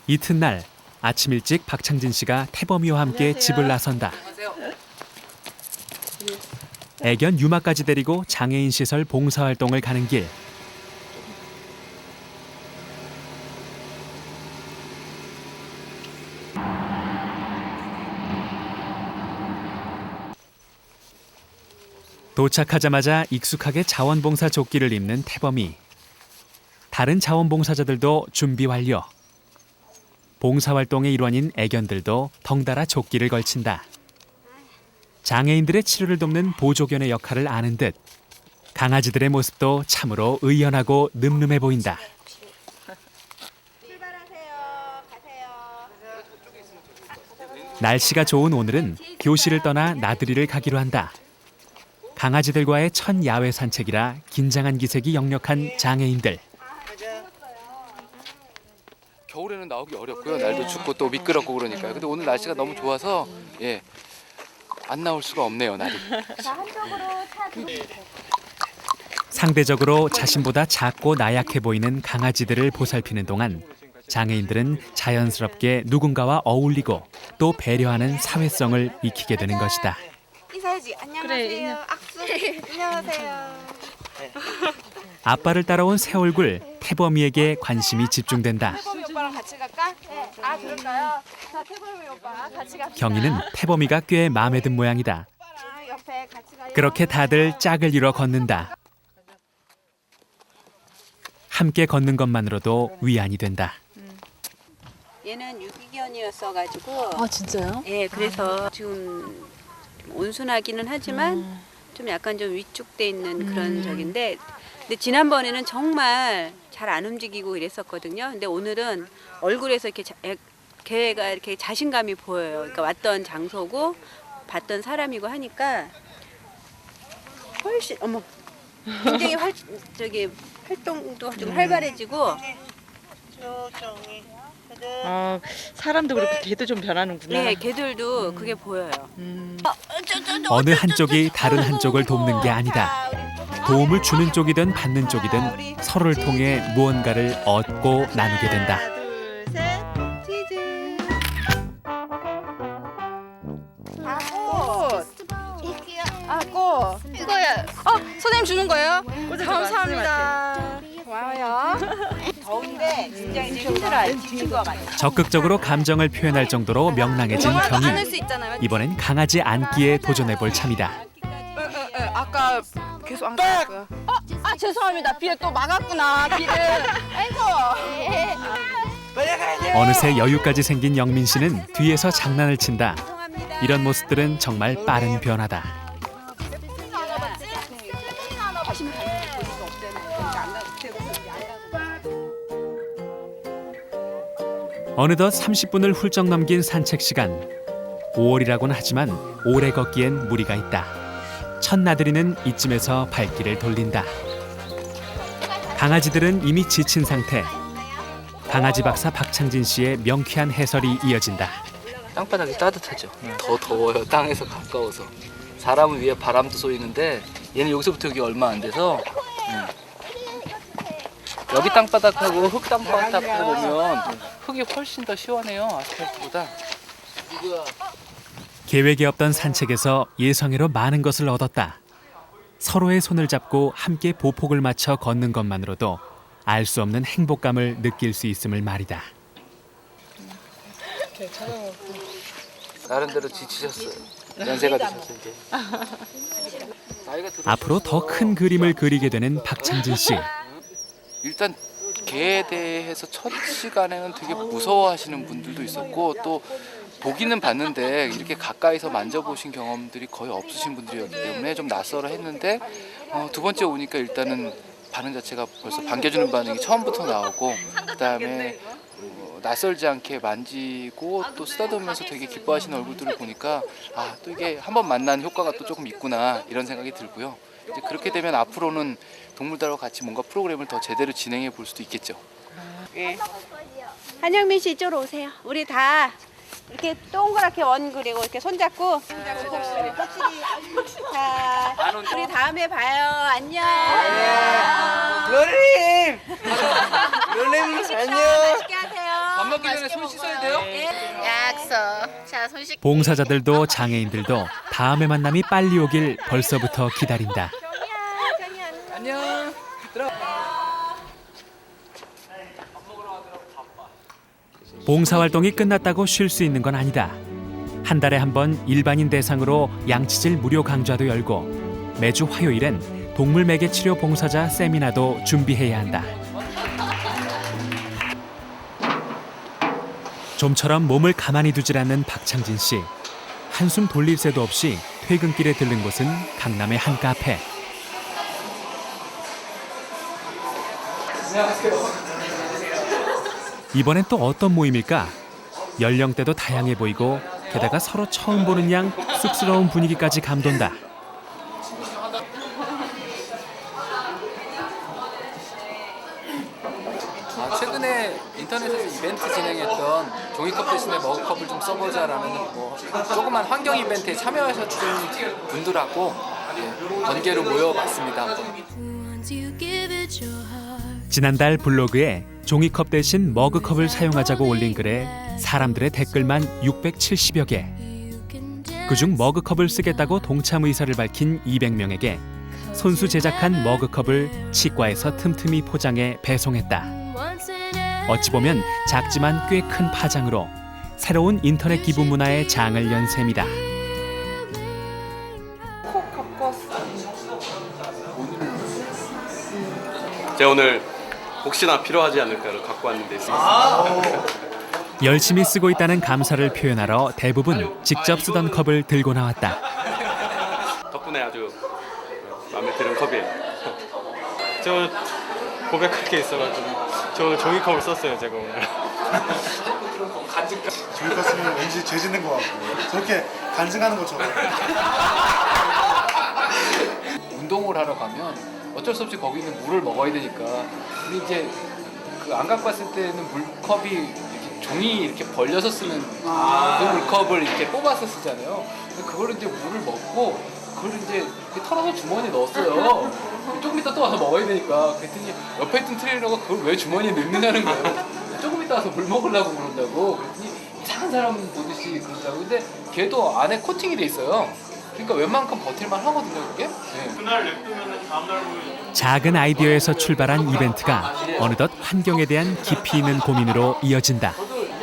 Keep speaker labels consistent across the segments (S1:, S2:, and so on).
S1: 이튿날 아침 일찍 박창진 씨가 태범이와 함께 집을 나선다. 애견 유마까지 데리고 장애인 시설 봉사활동을 가는 길. 도착하자마자 익숙하게 자원봉사 조끼를 입는 태범이. 다른 자원봉사자들도 준비 완료. 봉사활동의 일원인 애견들도 덩달아 조끼를 걸친다. 장애인들의 치료를 돕는 보조견의 역할을 아는 듯 강아지들의 모습도 참으로 의연하고 늠름해 보인다. 날씨가 좋은 오늘은 교실을 떠나 나들이를 가기로 한다. 강아지들과의 첫 야외 산책이라 긴장한 기색이 역력한 장애인들.
S2: 겨울에는 나오기 어렵고요. 날도 춥고 또 미끄럽고 그러니까요. 근데 오늘 날씨가 너무 좋아서 안 나올 수가 없네요, 날이.
S1: 상대적으로 자신보다 작고 나약해 보이는 강아지들을 보살피는 동안 장애인들은 자연스럽게 누군가와 어울리고 또 배려하는 사회성을 익히게 되는 것이다.
S3: 인사해야지. 안녕하세요. 악수. 안녕하세요.
S1: 아빠를 따라온 새 얼굴 태범이에게 관심이 집중된다.
S3: 태범이 오빠랑 같이 갈까? 네. 아 그럴까요? 자 태범이 오빠 같이 갑시다.
S1: 경이는 태범이가 꽤 마음에 든 모양이다.
S3: 오빠랑 옆에 같이 가요.
S1: 그렇게 다들 짝을 이뤄 걷는다. 함께 걷는 것만으로도 위안이 된다.
S4: 얘는 유기견이었어가지고.
S5: 아 진짜요?
S4: 예, 그래서 지금 좀 온순하기는 하지만 좀 약간 좀 위축돼 있는 그런 적인데, 근데 지난번에는 정말 잘 안 움직이고 이랬었거든요. 근데 오늘은 얼굴에서 이렇게 걔가 이렇게 자신감이 보여요. 그러니까 왔던 장소고 봤던 사람이고 하니까 훨씬 굉장히 활동도 좀 활발해지고.
S5: 아 사람도 그렇고 개도 좀 변하는구나.
S4: 네, 걔들도 그게 보여요.
S1: 어느 한쪽이 다른 한쪽을 돕는 게 아니다. 도움을 주는 쪽이든 받는 쪽이든 서로를 통해 무언가를 얻고 나누게 된다.
S3: 하나, 둘, 셋. 치즈. 꽃. 이거야. 선생님 주는 거예요? 감사합니다. 고마워요.
S4: 더운데 진짜 이제 힘들어요. 지친 것 같아요.
S1: 적극적으로 감정을 표현할 정도로 명랑해진
S3: 안을
S1: 경이.
S3: 수 있잖아요.
S1: 이번엔 강아지 안기에 도전해볼 참이다.
S3: 아까 계속 안 갔고요. 죄송합니다. 비에 또 막았구나. 비를. 아이고.
S1: 어느새 여유까지 생긴 영민 씨는 뒤에서 장난을 친다. 이런 모습들은 정말 빠른 변화다. 어느덧 30분을 훌쩍 넘긴 산책 시간. 5월이라고는 하지만 오래 걷기엔 무리가 있다. 첫 나들이는 이쯤에서 발길을 돌린다. 강아지들은 이미 지친 상태. 강아지 박사 박창진 씨의 명쾌한 해설이 이어진다.
S2: 땅바닥이 따뜻하죠. 더 더워요. 땅에서 가까워서. 사람을 위해 바람도 쏘이는데 얘는 여기서부터 여기 얼마 안 돼서 여기 땅바닥하고 흙 땅바닥하고 보면 흙이 훨씬 더 시원해요. 아스팔트보다.
S1: 계획이 없던 산책에서 예상외로 많은 것을 얻었다. 서로의 손을 잡고 함께 보폭을 맞춰 걷는 것만으로도 알 수 없는 행복감을 느낄 수 있음을 말이다.
S2: 나름대로 지치셨어요. 연세가 드셨어요 이제.
S1: 앞으로 더 큰 그림을 그리게 되는 박창진 씨.
S2: 일단 개에 대해서 첫 시간에는 되게 무서워하시는 분들도 있었고 또 보기는 봤는데 이렇게 가까이서 만져보신 경험들이 거의 없으신 분들이었기 때문에 좀 낯설어 했는데 두 번째 오니까 일단은 반응 자체가 벌써 반겨주는 반응이 처음부터 나오고 그다음에 낯설지 않게 만지고 또 쓰다듬으면서 되게 기뻐하시는 얼굴들을 보니까 또 이게 한번 만난 효과가 또 조금 있구나 이런 생각이 들고요. 이제 그렇게 되면 앞으로는 동물들하고 같이 뭔가 프로그램을 더 제대로 진행해 볼 수도 있겠죠.
S4: 한영민 씨 이쪽으로 오세요. 우리 다 이렇게 동그랗게 원 그리고 이렇게 손잡고. 자, 우리 다음에 봐요. 안녕.
S6: 롤님! 롤님 안녕!
S4: 맛있게 하세요.
S2: 들어가기 전에 손 씻어야 돼요?
S6: 약속. 자, 손 씻.
S1: 봉사자들도 장애인들도 다음의 만남이 빨리 오길 벌써부터 기다린다.
S2: 안녕.
S1: 봉사활동이 끝났다고 쉴 수 있는 건 아니다. 한 달에 한 번 일반인 대상으로 양치질 무료 강좌도 열고 매주 화요일엔 동물 매개 치료 봉사자 세미나도 준비해야 한다. 좀처럼 몸을 가만히 두질 않는 박창진 씨. 한숨 돌릴 새도 없이 퇴근길에 들른 곳은 강남의 한 카페. 이번엔 또 어떤 모임일까? 연령대도 다양해 보이고 게다가 서로 처음 보는 양 쑥스러운 분위기까지 감돈다.
S2: 최근에 인터넷에서 이벤트 진행했던 종이컵 대신에 머그컵을 좀 써보자라는 뭐 조그만 환경 이벤트에 참여하셨던 분들하고 번개로 모여봤습니다.
S1: 지난달 블로그에 종이컵 대신 머그컵을 사용하자고 올린 글에 사람들의 댓글만 670여 개. 그중 머그컵을 쓰겠다고 동참 의사를 밝힌 200명에게 손수 제작한 머그컵을 치과에서 틈틈이 포장해 배송했다. 어찌 보면 작지만 꽤 큰 파장으로 새로운 인터넷 기부 문화의 장을 연 셈이다.
S7: 제가 오늘 혹시나 필요하지 않을까를 갖고 왔는데
S1: 열심히 쓰고 있다는 감사를 표현하러 대부분 직접 쓰던 컵을 들고 나왔다.
S7: 덕분에 아주 마음에 드는 컵이에요. 저 고백할 게 있어가지고 저 종이컵을 썼어요 제가 오늘.
S8: 종이컵 쓰면 왠지 죄 짓는 것 같고 저렇게 간증하는 것처럼.
S2: 운동을 하러 가면 어쩔 수 없이 거기 있는 물을 먹어야 되니까 근데 이제 그 안 갖고 왔을 때는 물컵이 이렇게 종이 이렇게 벌려서 쓰는 그 물컵을 이렇게 뽑아서 쓰잖아요. 근데 그걸 이제 물을 먹고 그걸 이제 이렇게 털어서 주머니에 넣었어요. 조금 이따 또 와서 먹어야 되니까 그랬더니 옆에 있던 트레이너가 그걸 왜 주머니에 넣느냐는 거예요. 조금 이따 와서 물 먹으려고 그런다고. 그랬더니 이상한 사람 보듯이 그런다고. 근데 걔도 안에 코팅이 돼 있어요. 그러니까 웬만큼 버틸만 하거든요, 그게. 네.
S7: 그날 냅두면 다음날 보여요.
S1: 작은 아이디어에서 출발한 이벤트가 어느덧 환경에 대한 깊이 있는 고민으로 이어진다.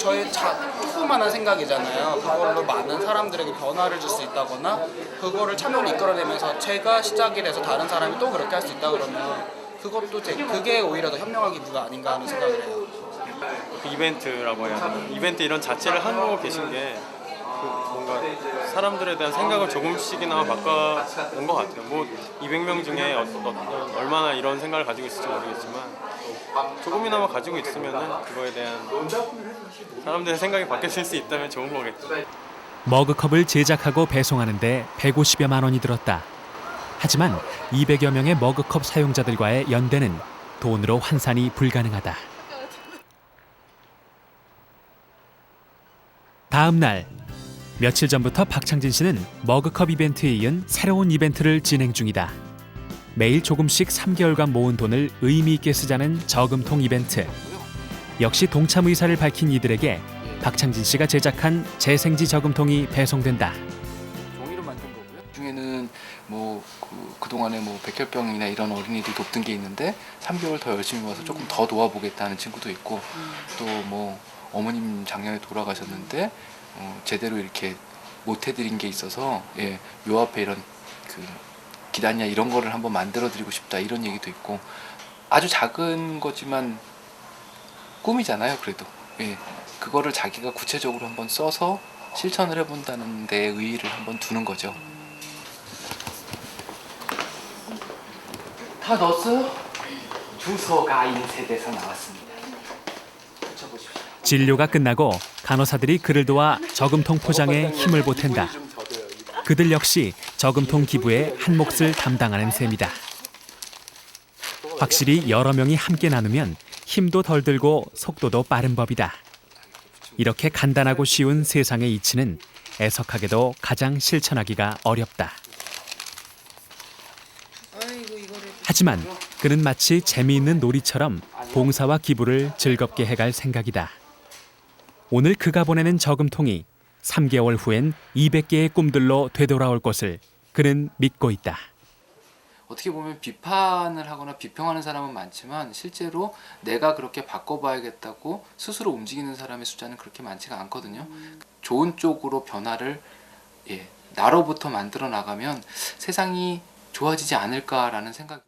S9: 저의 조그만한 생각이잖아요. 그걸로 많은 사람들에게 변화를 줄 수 있다거나 그거를 참여를 이끌어내면서 제가 시작이 돼서 다른 사람이 또 그렇게 할 수 있다 그러면 그것도 그게 오히려 더 현명한 기부가 아닌가 하는 생각을 해요.
S7: 이벤트라고 해야 되나? 이벤트 이런 자체를 하고 계신 게 뭔가 사람들에 대한 생각을 조금씩이나마 바꿔온 것 같아요. 뭐 200명 중에 얼마나 이런 생각을 가지고 있을지 모르겠지만 조금이나마 가지고 있으면은 그거에 대한 사람들의 생각이 바뀌어질 수 있다면 좋은 거겠죠.
S1: 머그컵을 제작하고 배송하는데 150여만 원이 들었다. 하지만 200여 명의 머그컵 사용자들과의 연대는 돈으로 환산이 불가능하다. 다음 날 며칠 전부터 박창진 씨는 머그컵 이벤트에 이은 새로운 이벤트를 진행 중이다. 매일 조금씩 3개월간 모은 돈을 의미 있게 쓰자는 저금통 이벤트. 역시 동참 의사를 밝힌 이들에게 박창진 씨가 제작한 재생지 저금통이 배송된다.
S2: 종이로 만든 거고요. 중에는 뭐 그동안에 뭐 백혈병이나 이런 어린이들 돕던 게 있는데 3개월 더 열심히 와서 조금 더 도와보겠다는 친구도 있고 또 뭐 어머님 작년에 돌아가셨는데 제대로 이렇게 못 해드린 게 있어서 요 앞에 이런 그 기단이나 이런 거를 한번 만들어 드리고 싶다 이런 얘기도 있고 아주 작은 거지만 꿈이잖아요. 그래도 그거를 자기가 구체적으로 한번 써서 실천을 해본다는 데 의의를 한번 두는 거죠. 다 넣었어요? 주소가 인쇄돼서 나왔습니다. 붙여보십시오.
S1: 진료가 끝나고 간호사들이 그를 도와 저금통 포장에 힘을 보탠다. 그들 역시 저금통 기부에 한 몫을 담당하는 셈이다. 확실히 여러 명이 함께 나누면 힘도 덜 들고 속도도 빠른 법이다. 이렇게 간단하고 쉬운 세상의 이치는 애석하게도 가장 실천하기가 어렵다. 하지만 그는 마치 재미있는 놀이처럼 봉사와 기부를 즐겁게 해갈 생각이다. 오늘 그가 보내는 저금통이 3개월 후엔 200개의 꿈들로 되돌아올 것을 그는 믿고 있다.
S2: 어떻게 보면 비판을 하거나 비평하는 사람은 많지만 실제로 내가 그렇게 바꿔봐야겠다고 스스로 움직이는 사람의 숫자는 그렇게 많지가 않거든요. 좋은 쪽으로 변화를 나로부터 만들어 나가면 세상이 좋아지지 않을까라는 생각.